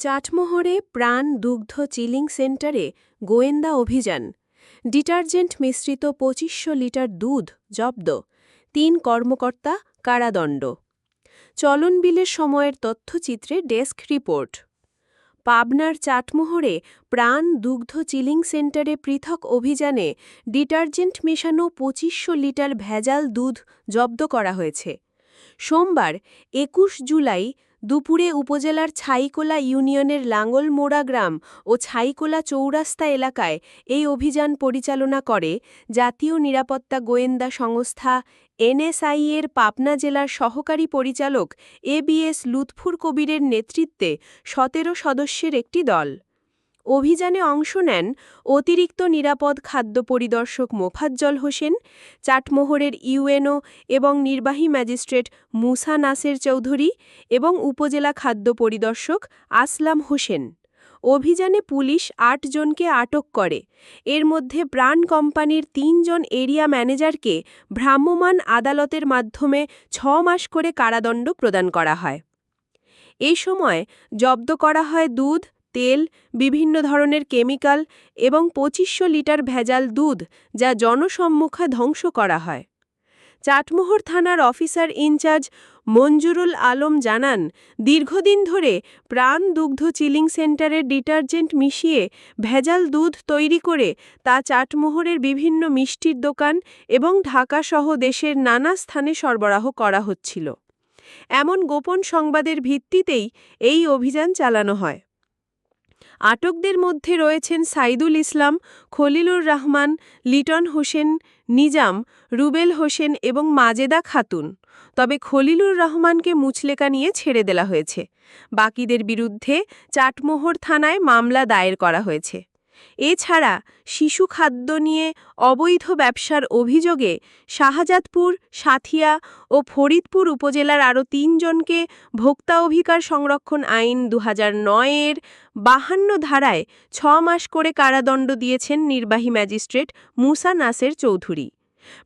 চাটমোহরে প্রাণ দুগ্ধ চিলিং সেন্টারে গোয়েন্দা অভিযান। ডিটারজেন্ট মিশ্রিত ২৫০০ লিটার দুধ জব্দ, ৩ কর্মকর্তা কারাদণ্ড। চলন বিলের সময়ের তথ্যচিত্রে ডেস্ক রিপোর্ট। পাবনার চাটমোহরে প্রাণ দুগ্ধ চিলিং সেন্টারে পৃথক অভিযানে ডিটারজেন্ট মেশানো ২৫০০ লিটার ভেজাল দুধ জব্দ করা হয়েছে। সোমবার ২১ জুলাই দুপুরে উপজেলার ছাইকোলা ইউনিয়নের লাঙ্গলমোড়া গ্রাম ও ছাইকোলা চৌরাস্তা এলাকায় এই অভিযান পরিচালনা করে জাতীয় নিরাপত্তা গোয়েন্দা সংস্থা এনএসআই-এর পাবনা জেলার সহকারী পরিচালক এবিএস লুৎফুর কবিরের নেতৃত্বে ১৭ সদস্যের একটি দল। অভিযানে অংশ নেন অতিরিক্ত নিরাপদ খাদ্য পরিদর্শক মোফাজ্জল হোসেন, চাটমোহরের ইউএনও এবং নির্বাহী ম্যাজিস্ট্রেট মুসা নাসের চৌধুরী এবং উপজেলা খাদ্য পরিদর্শক আসলাম হোসেন। অভিযানে পুলিশ ৮ জনকে আটক করে। এর মধ্যে প্রাণ কোম্পানির ৩ জন এরিয়া ম্যানেজারকে ভ্রাম্যমাণ আদালতের মাধ্যমে ৬ মাস করে কারাদণ্ড প্রদান করা হয়। এই সময় জব্দ করা হয় দুধ, তেল, বিভিন্ন ধরনের কেমিক্যাল এবং ২৫০০ লিটার ভেজাল দুধ, যা জনসম্মুখে ধ্বংস করা হয়। চাটমোহর থানার অফিসার ইনচার্জ মঞ্জুরুল আলম জানান, দীর্ঘদিন ধরে প্রাণ দুগ্ধ চিলিং সেন্টারের ডিটারজেন্ট মিশিয়ে ভেজাল দুধ তৈরি করে তা চাটমোহরের বিভিন্ন মিষ্টির দোকান এবং ঢাকাসহ দেশের নানা স্থানে সরবরাহ করা হচ্ছিল। এমন গোপন সংবাদের ভিত্তিতেই এই অভিযান চালানো হয়। আটকদের মধ্যে রয়েছেন সাইদুল ইসলাম, খলিলুর রহমান, লিটন হোসেন, নিজাম, রুবেল হোসেন এবং মাজেদা খাতুন। তবে খলিলুর রহমানকে মুচলেকা নিয়ে ছেড়ে দেওয়া হয়েছে। বাকিদের বিরুদ্ধে চাটমোহর থানায় মামলা দায়ের করা হয়েছে। এছাড়া শিশু খাদ্য নিয়ে অবৈধ ব্যবসার অভিযোগে শাহজাদপুর, সাঁথিয়া ও ফরিদপুর উপজেলার আরও ৩ জনকে ভোক্তা অধিকার সংরক্ষণ আইন ২০০৯-এর ৫২ ধারায় ৬ মাস করে কারাদণ্ড দিয়েছেন নির্বাহী ম্যাজিস্ট্রেট মুসা নাসের চৌধুরী।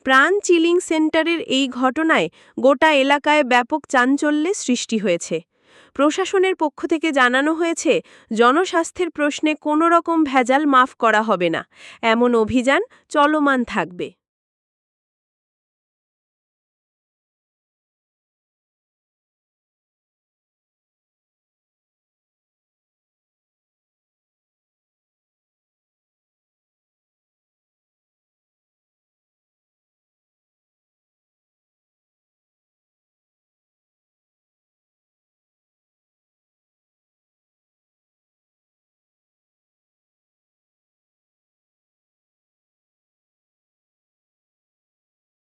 প্রাণ চিলিং সেন্টারের এই ঘটনায় গোটা এলাকায় ব্যাপক চাঞ্চল্যের সৃষ্টি হয়েছে। প্রশাসনের পক্ষ থেকে জানানো হয়েছে, জনস্বাস্থ্যের প্রশ্নে কোনো রকম ভেজাল মাফ করা হবে না। এমন অভিযান চলমান থাকবে।